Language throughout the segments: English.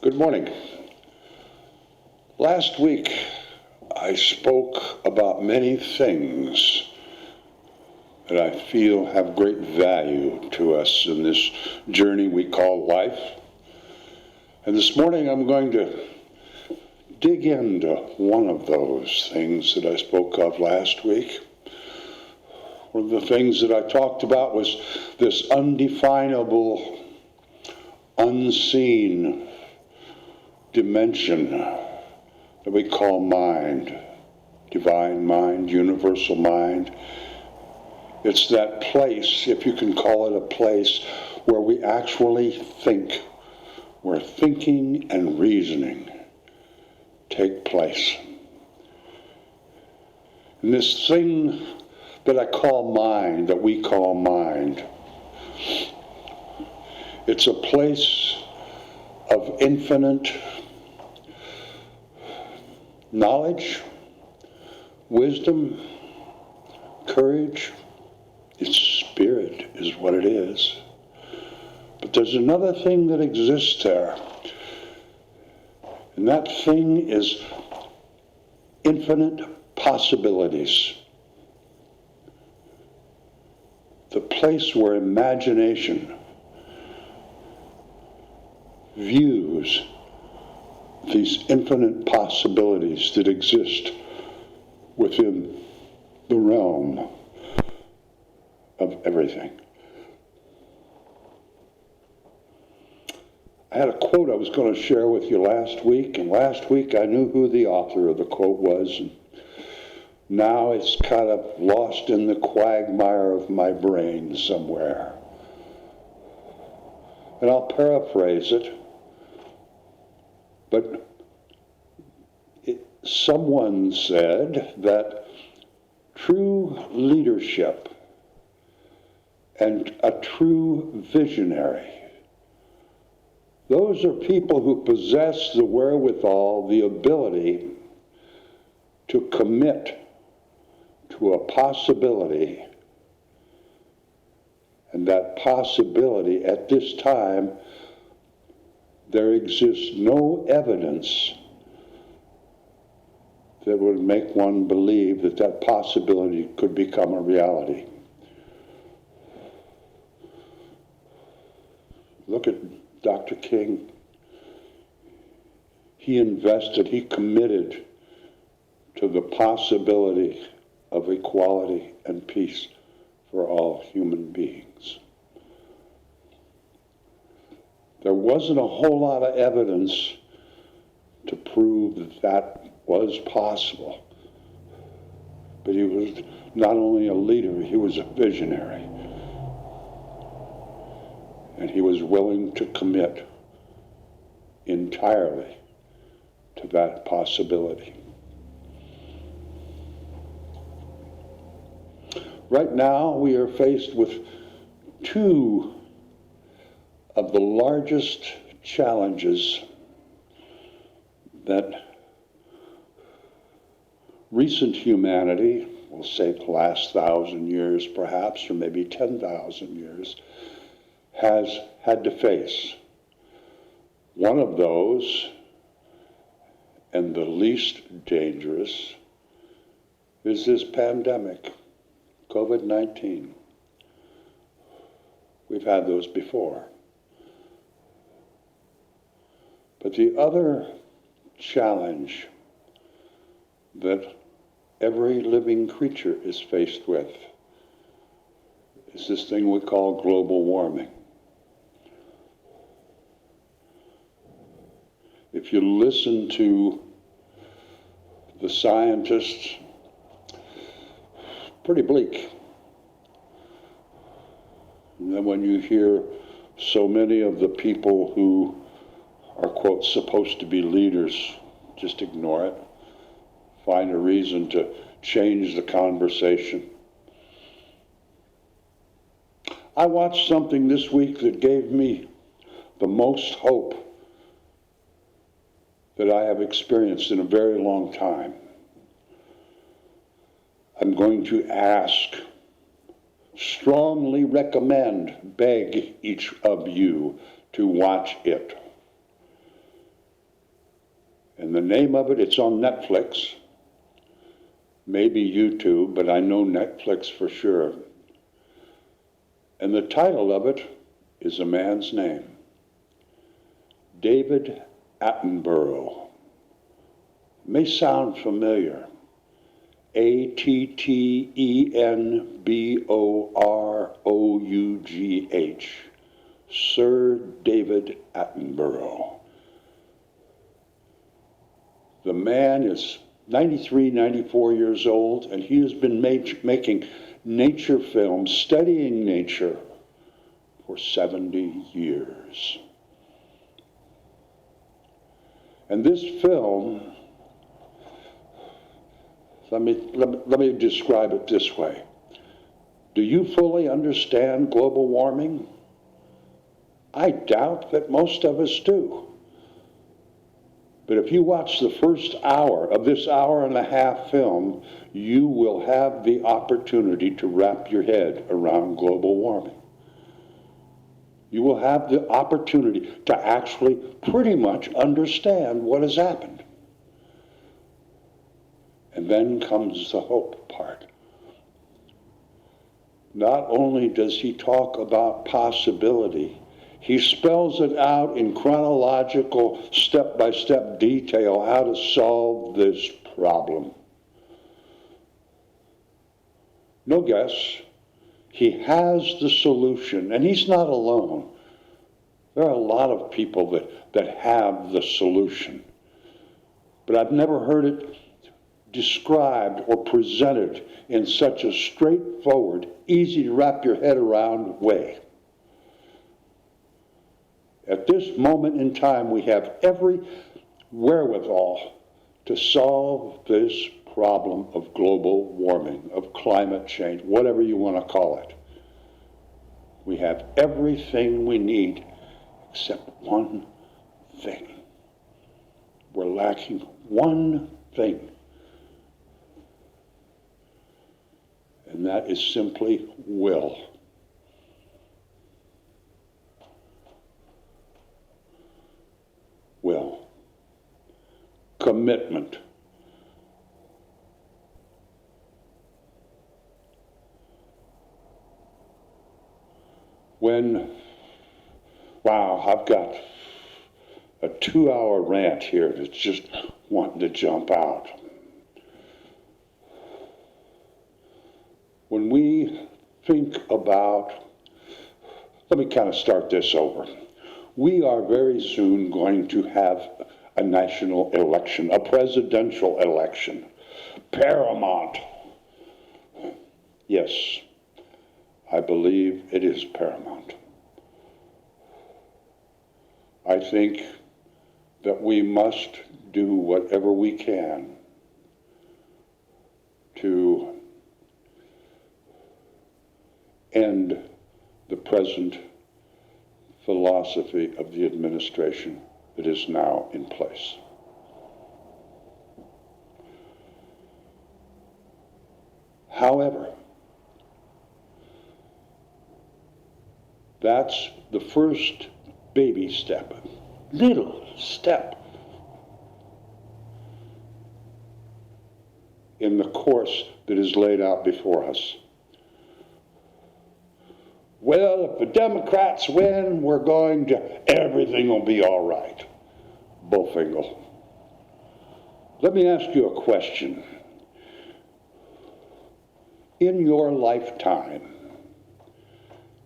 Good morning. Last week, I spoke about many things that I feel have great value to us in this journey we call life. And this morning, I'm going to dig into one of those things that I spoke of last week. One of the things that I talked about was this undefinable, unseen dimension that we call mind, divine mind, universal mind. It's that place, if you can call it a place, where we actually think, where thinking and reasoning take place. And this thing that I call mind, that we call mind, it's a place of infinite knowledge, wisdom, courage. Its spirit is what it is. But there's another thing that exists there. And that thing is infinite possibilities. The place where imagination views these infinite possibilities that exist within the realm of everything. I had a quote I was going to share with you last week, and last week I knew who the author of the quote was, and now it's kind of lost in the quagmire of my brain somewhere. And I'll paraphrase it. But someone said that true leadership and a true visionary, those are people who possess the wherewithal, the ability to commit to a possibility, and that possibility at this time, there exists no evidence that would make one believe that that possibility could become a reality. Look at Dr. King. He invested, he committed to the possibility of equality and peace for all human beings. There wasn't a whole lot of evidence to prove that that was possible. But he was not only a leader, he was a visionary. And he was willing to commit entirely to that possibility. Right now, we are faced with two of the largest challenges that recent humanity, we'll say the last 1,000 years perhaps, or maybe 10,000 years, has had to face. One of those, and the least dangerous, is this pandemic, COVID-19. We've had those before. But the other challenge that every living creature is faced with is this thing we call global warming. If you listen to the scientists, pretty bleak. And then when you hear so many of the people who are, quote, supposed to be leaders, just ignore it. Find a reason to change the conversation. I watched something this week that gave me the most hope that I have experienced in a very long time. I'm going to ask, strongly recommend, beg each of you to watch it. And the name of it, it's on Netflix, maybe YouTube, but I know Netflix for sure. And the title of it is a man's name, David Attenborough. May sound familiar. Attenborough, Sir David Attenborough. The man is 93, 94 years old, and he has been making nature films, studying nature, for 70 years. And this film, let me describe it this way. Do you fully understand global warming? I doubt that most of us do. But if you watch the first hour of this hour-and-a-half film, you will have the opportunity to wrap your head around global warming. You will have the opportunity to actually pretty much understand what has happened. And then comes the hope part. Not only does he talk about possibility, he spells it out in chronological, step-by-step detail how to solve this problem. No guess. He has the solution, and he's not alone. There are a lot of people that have the solution, but I've never heard it described or presented in such a straightforward, easy to wrap your head around way. At this moment in time, we have every wherewithal to solve this problem of global warming, of climate change, whatever you want to call it. We have everything we need except one thing. We're lacking one thing. And that is simply will. Will. Commitment. Wow, I've got a 2-hour rant here that's just wanting to jump out. When we think about, let me kind of start this over. We are very soon going to have a national election, a presidential election. Paramount. Yes, I believe it is paramount. I think that we must do whatever we can to end the present philosophy of the administration that is now in place. However, that's the first baby step, little step in the course that is laid out before us. Well, if the Democrats win, everything will be all right. Bofingle. Let me ask you a question. In your lifetime,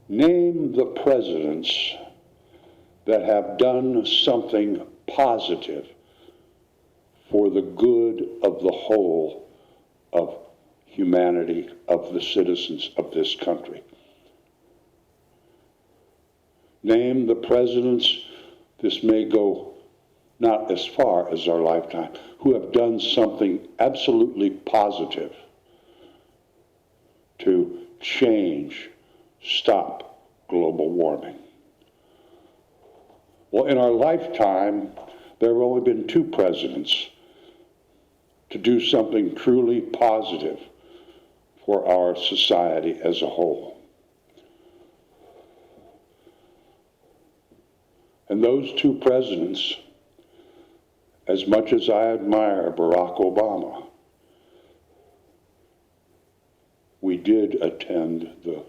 name the presidents that have done something positive for the good of the whole of humanity, of the citizens of this country. Name the presidents, this may go not as far as our lifetime, who have done something absolutely positive to change, stop global warming. Well, in our lifetime, there have only been 2 presidents to do something truly positive for our society as a whole. And those 2 presidents as much as I admire Barack Obama, we did attend the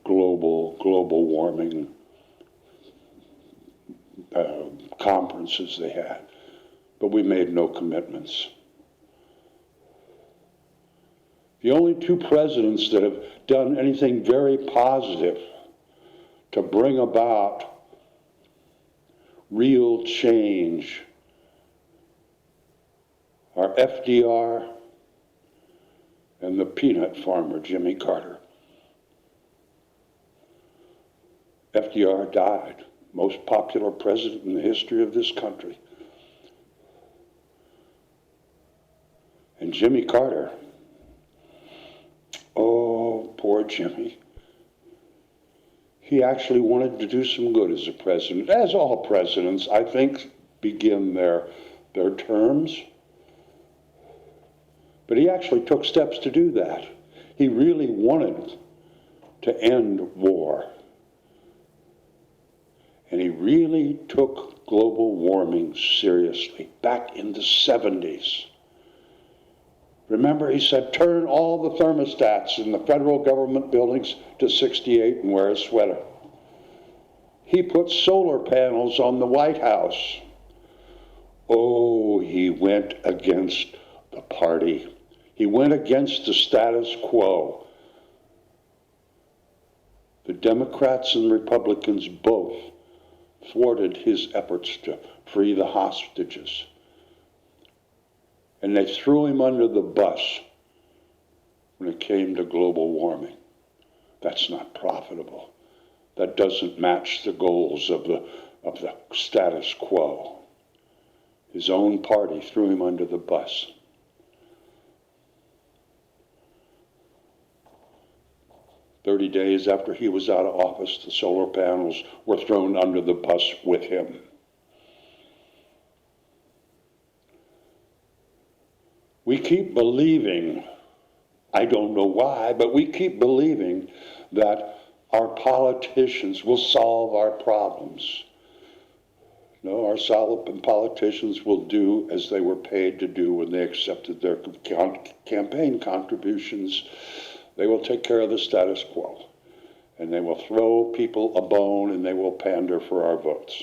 global warming conferences they had, but we made no commitments. The only two presidents that have done anything very positive to bring about real change are FDR and the peanut farmer, Jimmy Carter. FDR died, most popular president in the history of this country. And Jimmy Carter, oh, poor Jimmy. He actually wanted to do some good as a president, as all presidents, I think, begin their terms. But he actually took steps to do that. He really wanted to end war. And he really took global warming seriously back in the 70s. Remember, he said, turn all the thermostats in the federal government buildings to 68 and wear a sweater. He put solar panels on the White House. Oh, he went against the party. He went against the status quo. The Democrats and Republicans both thwarted his efforts to free the hostages. And they threw him under the bus when it came to global warming. That's not profitable. That doesn't match the goals of the status quo. His own party threw him under the bus. "30 days after he was out of office, the solar panels were thrown under the bus with him. We keep believing, I don't know why, but we keep believing that our politicians will solve our problems. No, our solid politicians will do as they were paid to do when they accepted their campaign contributions. They will take care of the status quo, and they will throw people a bone, and they will pander for our votes.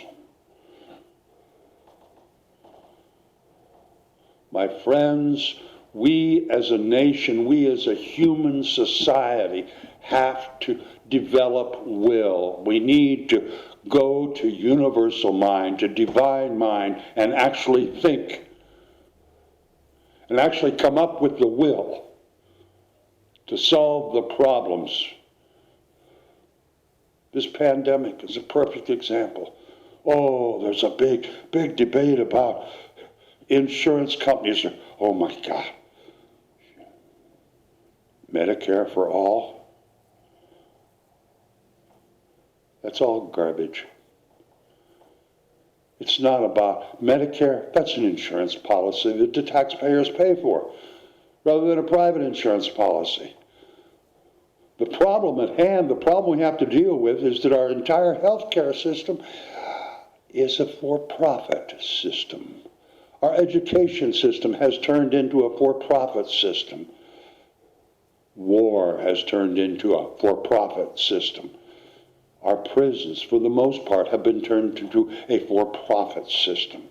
My friends, we as a nation, we as a human society have to develop will. We need to go to universal mind, to divine mind, and actually think, and actually come up with the will to solve the problems. This pandemic is a perfect example. Oh, there's a big debate about insurance companies. Oh my God. Medicare for all? That's all garbage. It's not about Medicare. That's an insurance policy that the taxpayers pay for, rather than a private insurance policy. The problem at hand, the problem we have to deal with, is that our entire healthcare system is a for-profit system. Our education system has turned into a for-profit system. War has turned into a for-profit system. Our prisons, for the most part, have been turned into a for-profit system.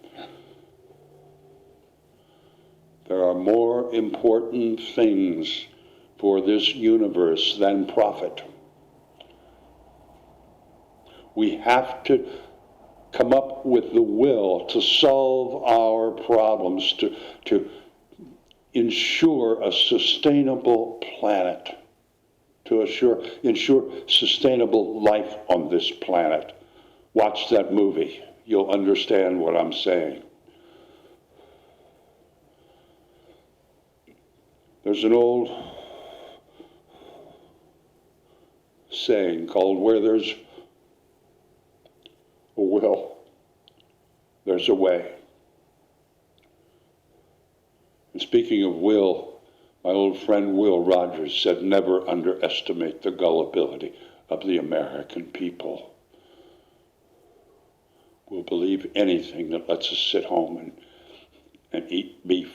There are more important things for this universe than profit. We have to come up with the will to solve our problems, to ensure a sustainable planet, to ensure sustainable life on this planet. Watch that movie. You'll understand what I'm saying. There's an old saying called, where there's a will, there's a way. And speaking of will, my old friend Will Rogers said, never underestimate the gullibility of the American people. We'll believe anything that lets us sit home and eat beef.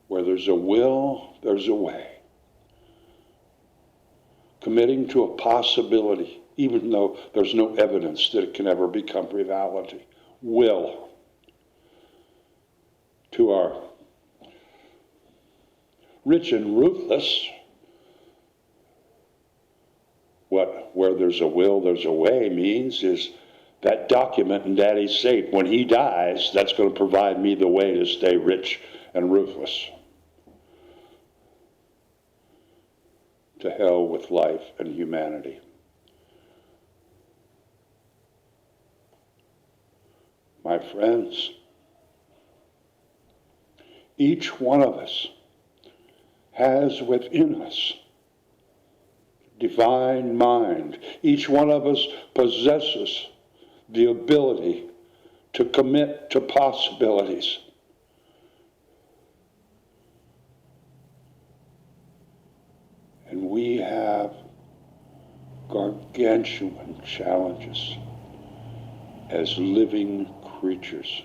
Where there's a will, there's a way. Committing to a possibility, even though there's no evidence that it can ever become reality. Will. To our rich and ruthless, where there's a will, there's a way means is that document in Daddy's safe. When he dies, that's going to provide me the way to stay rich and ruthless. To hell with life and humanity. My friends, each one of us has within us divine mind. Each one of us possesses the ability to commit to possibilities. And we have gargantuan challenges as living creatures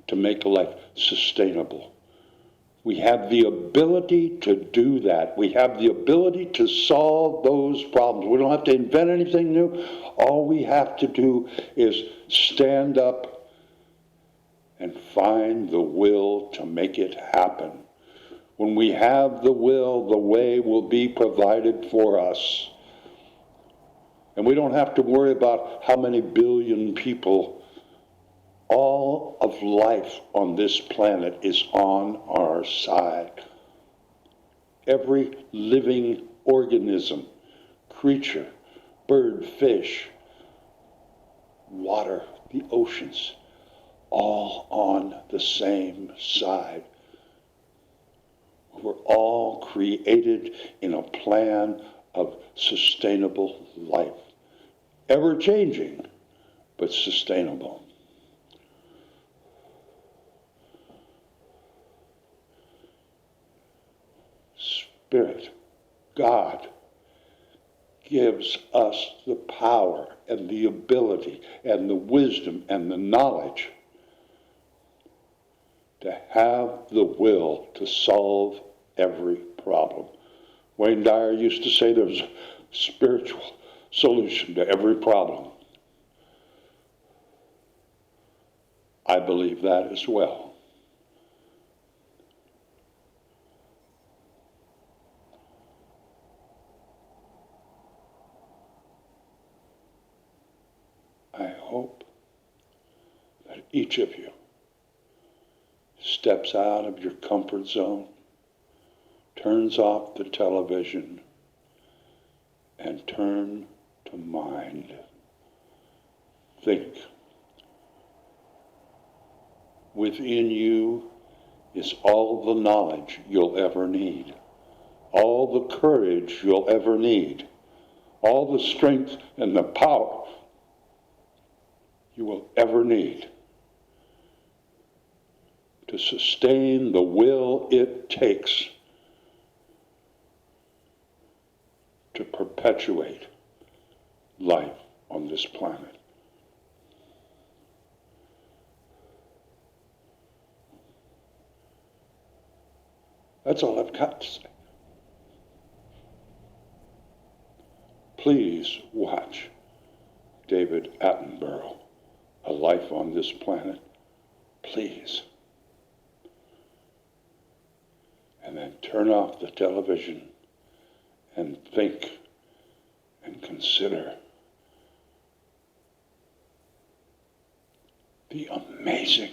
to make life sustainable. We have the ability to do that. We have the ability to solve those problems. We don't have to invent anything new. All we have to do is stand up and find the will to make it happen. When we have the will, the way will be provided for us. And we don't have to worry about how many billion people. All of life on this planet is on our side. Every living organism, creature, bird, fish, water, the oceans, all on the same side. We're all created in a plan of sustainable life. Ever changing, but sustainable. Spirit, God, gives us the power and the ability and the wisdom and the knowledge to have the will to solve every problem. Wayne Dyer used to say there's a spiritual solution to every problem. I believe that as well. I hope that each of you steps out of your comfort zone, turns off the television, and turn to mind. Think. Within you is all the knowledge you'll ever need, all the courage you'll ever need, all the strength and the power you will ever need to sustain the will it takes to perpetuate life on this planet. That's all I've got to say. Please watch David Attenborough, A Life on This Planet. Please. And then turn off the television and think and consider the amazing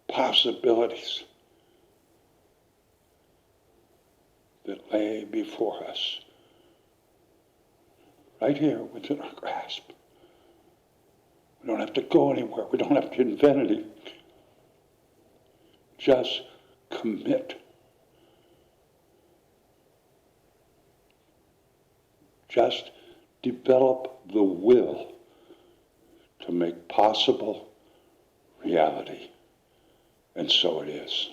possibilities that lay before us, right here within our grasp. We don't have to go anywhere. We don't have to invent anything. Just commit. Just develop the will to make possible reality. And so it is.